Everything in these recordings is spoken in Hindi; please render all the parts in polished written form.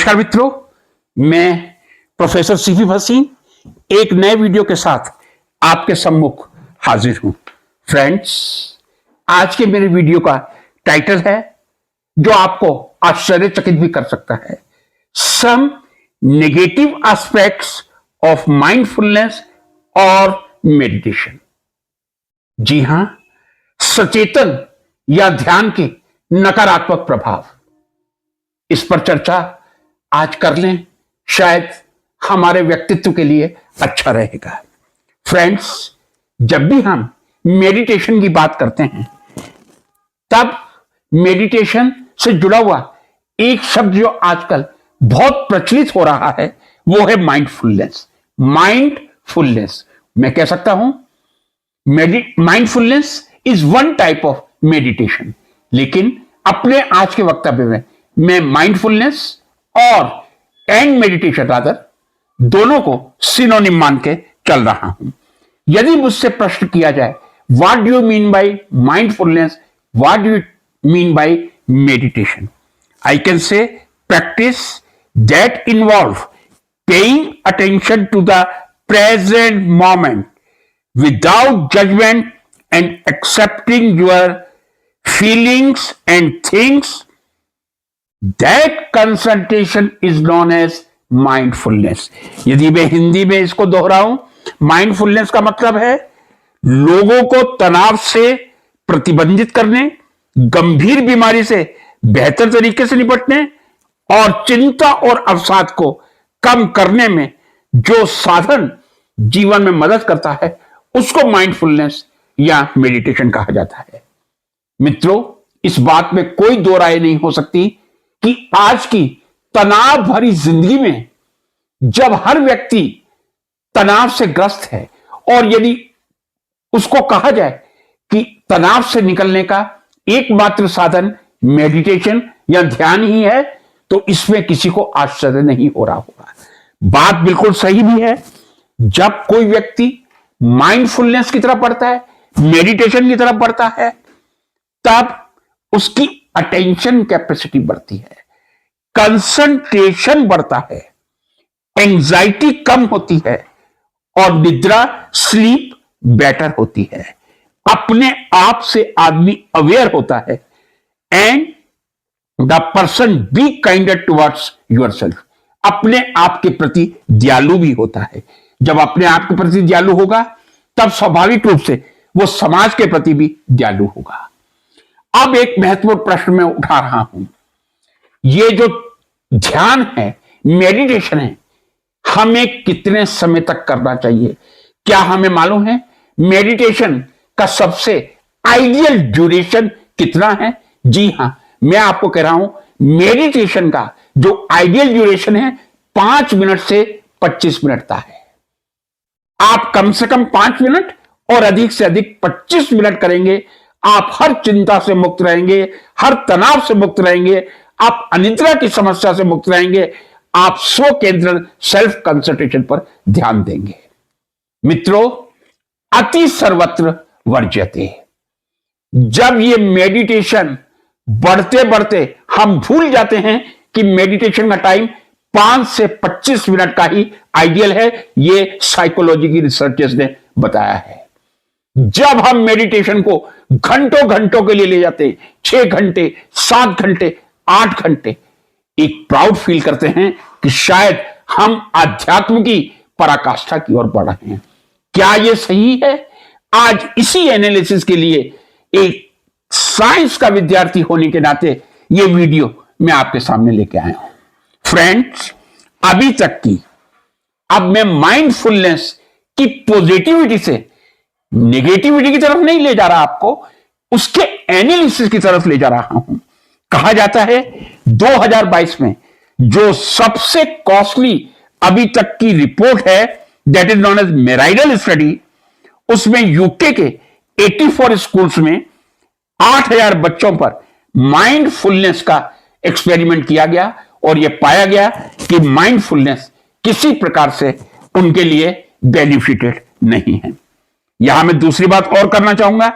नमस्कार मित्रों, मैं प्रोफेसर सीपी भसीन एक नए वीडियो के साथ आपके सम्मुख हाजिर हूं। फ्रेंड्स, आज के मेरे वीडियो का टाइटल है जो आपको आश्चर्यचकित भी कर सकता है, some negative aspects of mindfulness और मेडिटेशन। जी हां, सचेतन या ध्यान के नकारात्मक प्रभाव, इस पर चर्चा आज कर लें, शायद हमारे व्यक्तित्व के लिए अच्छा रहेगा। फ्रेंड्स, जब भी हम मेडिटेशन की बात करते हैं तब मेडिटेशन से जुड़ा हुआ एक शब्द जो आजकल बहुत प्रचलित हो रहा है वो है माइंडफुलनेस। माइंडफुलनेस, मैं कह सकता हूं mindfulness is one type of meditation, लेकिन अपने आज के वक्तव्य में मैं माइंडफुलनेस और एंड मेडिटेशन रादर दोनों को सिनोनिम मान के चल रहा हूं। यदि मुझसे प्रश्न किया जाए what do you mean by mindfulness, what do you mean by meditation, I can say practice that involve paying attention to the present moment without judgment and accepting your feelings and things. That concentration is known as mindfulness. यदि मैं हिंदी में इसको दोहराऊं, माइंडफुलनेस का मतलब है लोगों को तनाव से प्रतिबंधित करने, गंभीर बीमारी से बेहतर तरीके से निपटने और चिंता और अवसाद को कम करने में जो साधन जीवन में मदद करता है उसको माइंडफुलनेस या मेडिटेशन कहा जाता है। मित्रों, इस बात में कोई दो राय नहीं हो सकती कि आज की तनाव भरी जिंदगी में जब हर व्यक्ति तनाव से ग्रस्त है और यदि उसको कहा जाए कि तनाव से निकलने का एकमात्र साधन मेडिटेशन या ध्यान ही है तो इसमें किसी को आश्चर्य नहीं हो रहा होगा। बात बिल्कुल सही भी है। जब कोई व्यक्ति माइंडफुलनेस की तरफ बढ़ता है, मेडिटेशन की तरफ बढ़ता है, तब उसकी अटेंशन कैपेसिटी बढ़ती है, कंसंट्रेशन बढ़ता है, एंजाइटी कम होती है और निद्रा स्लीप बेटर होती है। अपने आप से आदमी अवेयर होता है and the person B kinder towards yourself, अपने आप के प्रति दयालु भी होता है। जब अपने आप के प्रति दयालु होगा तब स्वाभाविक रूप से वो समाज के प्रति भी दयालु होगा। अब एक महत्वपूर्ण प्रश्न मैं उठा रहा हूं, ये जो ध्यान है, मेडिटेशन है, हमें कितने समय तक करना चाहिए? क्या हमें मालूम है मेडिटेशन का सबसे आइडियल ड्यूरेशन कितना है? जी हां, मैं आपको कह रहा हूं मेडिटेशन का जो आइडियल ड्यूरेशन है 5 मिनट से 25 मिनट का है। आप कम से कम 5 मिनट और अधिक से अधिक 25 मिनट करेंगे, आप हर चिंता से मुक्त रहेंगे, हर तनाव से मुक्त रहेंगे, आप अनिद्रा की समस्या से मुक्त रहेंगे, आप स्व केंद्रित सेल्फ कंसंट्रेशन पर ध्यान देंगे। मित्रों, अति सर्वत्र वर्ज्यते। जब ये मेडिटेशन बढ़ते बढ़ते हम भूल जाते हैं कि मेडिटेशन का टाइम 5 से 25 मिनट का ही आइडियल है, ये साइकोलॉजी की रिसर्चर्स ने बताया है। जब हम मेडिटेशन को घंटों घंटों के लिए ले जाते हैं, 6 घंटे, 7 घंटे, 8 घंटे, एक प्राउड फील करते हैं कि शायद हम आध्यात्म की पराकाष्ठा की ओर बढ़ रहे हैं। क्या यह सही है? आज इसी एनालिसिस के लिए एक साइंस का विद्यार्थी होने के नाते यह वीडियो मैं आपके सामने लेके आया हूं। फ्रेंड्स, अभी तक की अब मैं माइंडफुलनेस की पॉजिटिविटी से नेगेटिविटी की तरफ नहीं ले जा रहा, आपको उसके एनालिसिस की तरफ ले जा रहा हूं। कहा जाता है 2022 में जो सबसे कॉस्टली अभी तक की रिपोर्ट है, that is non age meridional study, उसमें यूके के 84 स्कूल्स में 8000 बच्चों पर माइंडफुलनेस का एक्सपेरिमेंट किया गया और यह पाया गया कि माइंडफुलनेस किसी प्रकार से उनके लिए बेनिफिटेड नहीं है। यहां मैं दूसरी बात और करना चाहूंगा,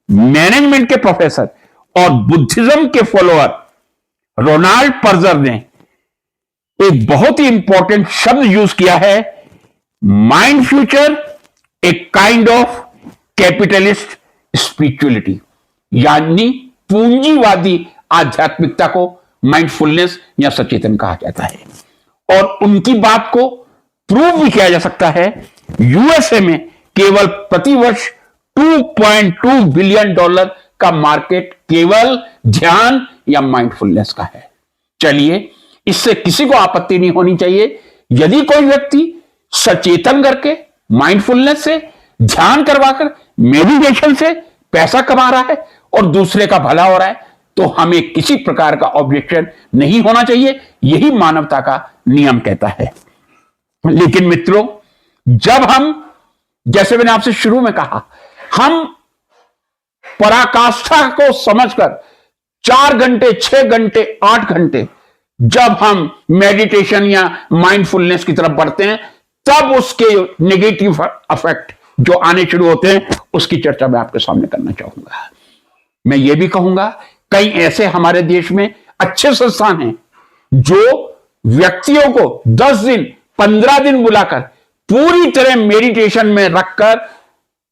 मैनेजमेंट के प्रोफेसर और बुद्धिज्म के फॉलोअर रोनाल्ड पर्जर ने एक बहुत ही इंपॉर्टेंट शब्द यूज किया है, mind future a kind of capitalist spirituality, यानी पूंजीवादी आध्यात्मिकता को माइंडफुलनेस या सचेतन कहा जाता है। और उनकी बात को प्रूव भी किया जा सकता है। यूएसए में केवल प्रतिवर्ष $2.2 बिलियन का मार्केट केवल ध्यान या माइंडफुलनेस का है। चलिए, इससे किसी को आपत्ति नहीं होनी चाहिए यदि कोई व्यक्ति सचेतन करके माइंडफुलनेस से, ध्यान करवाकर, मेडिटेशन से पैसा कमा रहा है और दूसरे का भला हो रहा है, तो हमें किसी प्रकार का ऑब्जेक्शन नहीं होना चाहिए। यही मानवता का नियम कहता है। लेकिन मित्रों, जब हम, जैसे मैंने आपसे शुरू में कहा, हम पराकाष्ठा को समझकर 4 घंटे, 6 घंटे, 8 घंटे जब हम मेडिटेशन या माइंडफुलनेस की तरफ बढ़ते हैं, तब उसके नेगेटिव इफेक्ट जो आने शुरू होते हैं, उसकी चर्चा मैं आपके सामने करना चाहूंगा। मैं यह भी कहूंगा, कई ऐसे हमारे देश में अच्छे संस्थान हैं जो व्यक्तियों को 10 दिन, 15 दिन बुलाकर पूरी तरह मेडिटेशन में रखकर,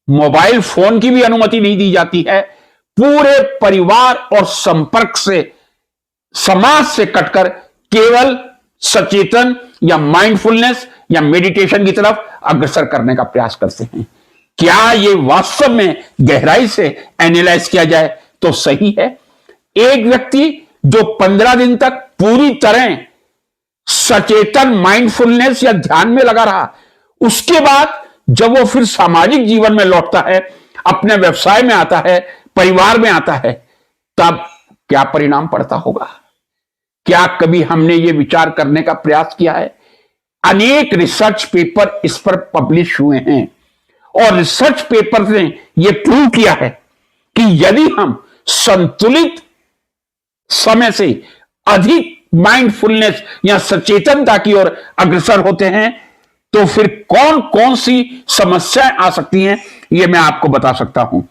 मोबाइल फोन की भी अनुमति नहीं दी जाती है, पूरे परिवार और संपर्क से, समाज से कटकर केवल सचेतन या माइंडफुलनेस या मेडिटेशन की तरफ अग्रसर करने का प्रयास करते हैं। क्या यह वास्तव में गहराई से एनालाइज किया जाए तो सही है? एक व्यक्ति जो 15 दिन तक पूरी तरह सचेतन माइंडफुलनेस या ध्यान में लगा रहा, उसके बाद जब वो फिर सामाजिक जीवन में लौटता है, अपने व्यवसाय में आता है, परिवार में आता है, तब क्या परिणाम पड़ता होगा? क्या कभी हमने ये विचार करने का प्रयास किया है? अनेक रिसर्च पेपर इस पर पब्लिश हुए हैं और रिसर्च पेपर ने यह प्रूव किया है कि यदि हम संतुलित समय से अधिक माइंडफुलनेस या सचेतनता की ओर अग्रसर होते हैं, तो फिर कौन कौन सी समस्याएं आ सकती हैं, यह मैं आपको बता सकता हूं।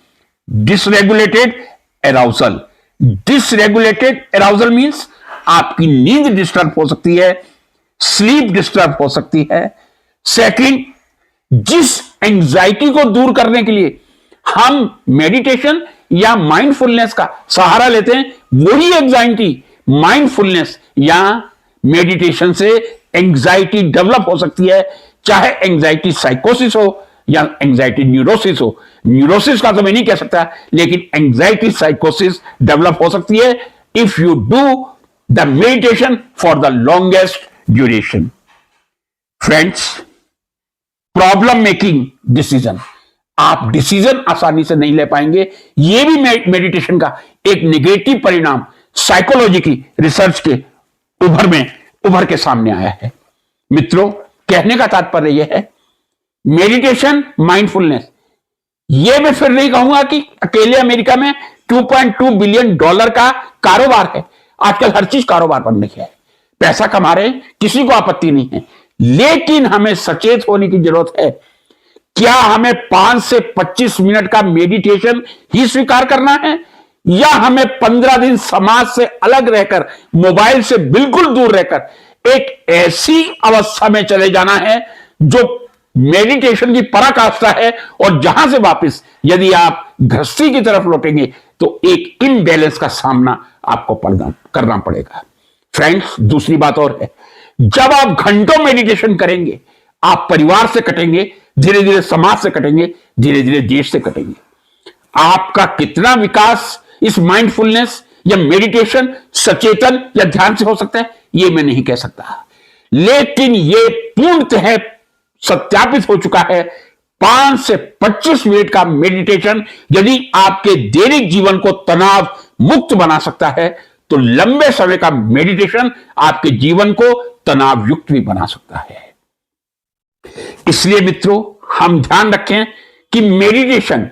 डिसरेगुलेटेड एराउजल। डिसरेगुलेटेड एराउजल मींस आपकी नींद डिस्टर्ब हो सकती है, स्लीप डिस्टर्ब हो सकती है। सेकंड, जिस एंजाइटी को दूर करने के लिए हम मेडिटेशन या माइंडफुलनेस का सहारा लेते हैं, वही एंजाइटी माइंडफुलनेस या मेडिटेशन से एंजाइटी डेवलप हो सकती है। चाहे एंजाइटी साइकोसिस हो या एंजाइटी न्यूरोसिस हो। न्यूरोसिस का तो मैं नहीं कह सकता, लेकिन एंजाइटी साइकोसिस डेवलप हो सकती है if you do the meditation for the longest duration. Friends, problem making decision, आप डिसीजन आसानी से नहीं ले पाएंगे। यह भी मेडिटेशन का एक नेगेटिव परिणाम साइकोलॉजी की रिसर्च के उभर के सामने आया है। मित्रों, कहने का तात्पर्य यह है, मेडिटेशन, माइंडफुलनेस, यह मैं फिर नहीं कहूंगा कि अकेले अमेरिका में $2.2 बिलियन का कारोबार है। आजकल हर चीज कारोबार बन रही है, पैसा कमा रहे, किसी को आपत्ति नहीं है। लेकिन हमें सचेत होने की जरूरत है। क्या हमें 5 से 25 मिनट का मेडिटेशन ही स्वीकार करना है, या हमें 15 दिन समाज से अलग रहकर, मोबाइल से बिल्कुल दूर रहकर एक ऐसी अवस्था में चले जाना है जो मेडिटेशन की पराकाष्ठा है, और जहां से वापस यदि आप गृहस्थी की तरफ लौटेंगे तो एक इम्बैलेंस का सामना आपको करना पड़ेगा। फ्रेंड्स, दूसरी बात और है, जब आप घंटों मेडिटेशन करेंगे, आप परिवार से कटेंगे, धीरे धीरे समाज से कटेंगे, धीरे धीरे देश से कटेंगे। आपका कितना विकास इस माइंडफुलनेस या मेडिटेशन, सचेतन या ध्यान से हो सकता है, यह मैं नहीं कह सकता। लेकिन यह पूर्णतः सत्यापित हो चुका है, 5 से 25 मिनट का मेडिटेशन यदि आपके दैनिक जीवन को तनाव मुक्त बना सकता है, तो लंबे समय का मेडिटेशन आपके जीवन को तनाव युक्त भी बना सकता है। इसलिए मित्रों, हम ध्यान रखें कि मेडिटेशन,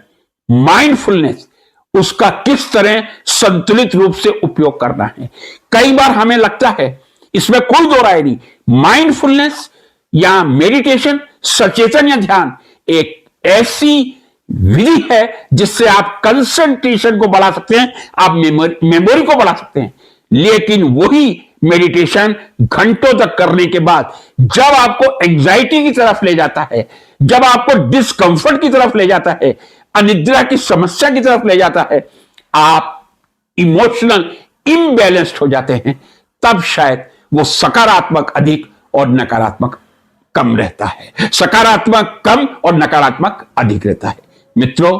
माइंडफुलनेस, उसका किस तरह संतुलित रूप से उपयोग करना है। कई बार हमें लगता है, इसमें कोई दो राय नहीं, माइंडफुलनेस या मेडिटेशन, सचेतन या ध्यान एक ऐसी विधि है जिससे आप कंसंट्रेशन को बढ़ा सकते हैं, आप मेमोरी को बढ़ा सकते हैं। लेकिन वही मेडिटेशन घंटों तक करने के बाद जब आपको एंजाइटी की तरफ ले जाता है, जब आपको डिस्कंफर्ट की तरफ ले जाता है, अनिद्रा की समस्या की तरफ ले जाता है, आप इमोशनल इम्बैलेंस्ड हो जाते हैं, तब शायद वो सकारात्मक अधिक और नकारात्मक कम रहता है, सकारात्मक कम और नकारात्मक अधिक रहता है। मित्रों,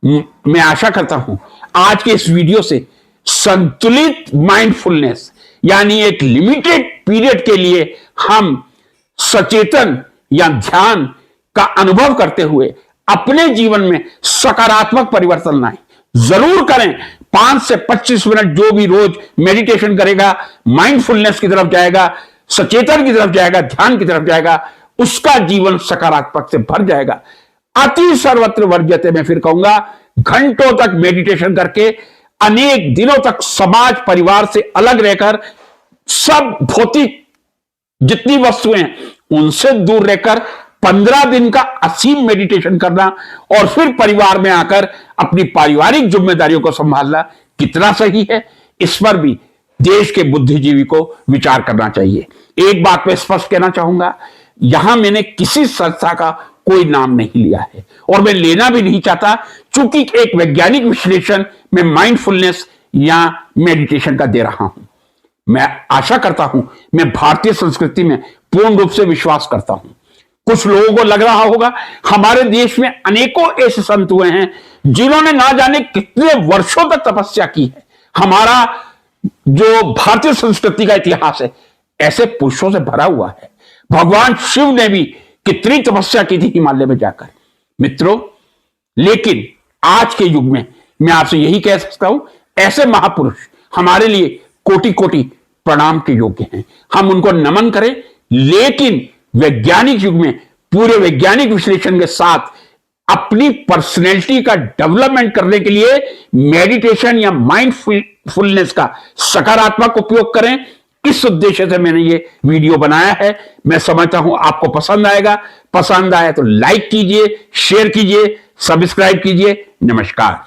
मैं आशा करता हूं आज के इस वीडियो से संतुलित माइंडफुलनेस यानी एक लिमिटेड पीरियड के लिए हम सचेतन या ध्यान का अनुभव करते हुए अपने जीवन में सकारात्मक परिवर्तन लाएं। जरूर करें। 5 से 25 मिनट जो भी रोज मेडिटेशन करेगा, माइंडफुलनेस की तरफ जाएगा, सचेतन की तरफ जाएगा, ध्यान की तरफ जाएगा, उसका जीवन सकारात्मक से भर जाएगा। अति सर्वत्र वर्ज्यते, मैं फिर कहूंगा, घंटों तक मेडिटेशन करके अनेक दिनों तक समाज परिवार से अलग रहकर सब भौतिक जितनी वस्तुएं उनसे दूर रहकर 15 दिन का असीम मेडिटेशन करना और फिर परिवार में आकर अपनी पारिवारिक जिम्मेदारियों को संभालना कितना सही है, इस पर भी देश के बुद्धिजीवी को विचार करना चाहिए। एक बात मैं स्पष्ट कहना चाहूंगा, यहां मैंने किसी संस्था का कोई नाम नहीं लिया है और मैं लेना भी नहीं चाहता, चूंकि एक वैज्ञानिक विश्लेषण में माइंडफुलनेस या मेडिटेशन का दे रहा हूं। मैं आशा करता हूं, मैं भारतीय संस्कृति में पूर्ण रूप से विश्वास करता हूं। कुछ लोगों को लग रहा होगा हमारे देश में अनेकों ऐसे संत हुए हैं जिन्होंने ना जाने कितने वर्षों तक तपस्या की है। हमारा जो भारतीय संस्कृति का इतिहास है ऐसे पुरुषों से भरा हुआ है। भगवान शिव ने भी कितनी तपस्या की थी हिमालय में जाकर। मित्रों, लेकिन आज के युग में मैं आपसे यही कह सकता हूं, ऐसे महापुरुष हमारे लिए कोटि कोटि प्रणाम के योग्य हैं। हम उनको नमन करें, लेकिन वैज्ञानिक युग में पूरे वैज्ञानिक विश्लेषण के साथ अपनी पर्सनैलिटी का डेवलपमेंट करने के लिए मेडिटेशन या माइंडफुलनेस का सकारात्मक उपयोग करें। इस उद्देश्य से मैंने ये वीडियो बनाया है। मैं समझता हूं आपको पसंद आएगा। पसंद आया तो लाइक कीजिए, शेयर कीजिए, सब्सक्राइब कीजिए। नमस्कार।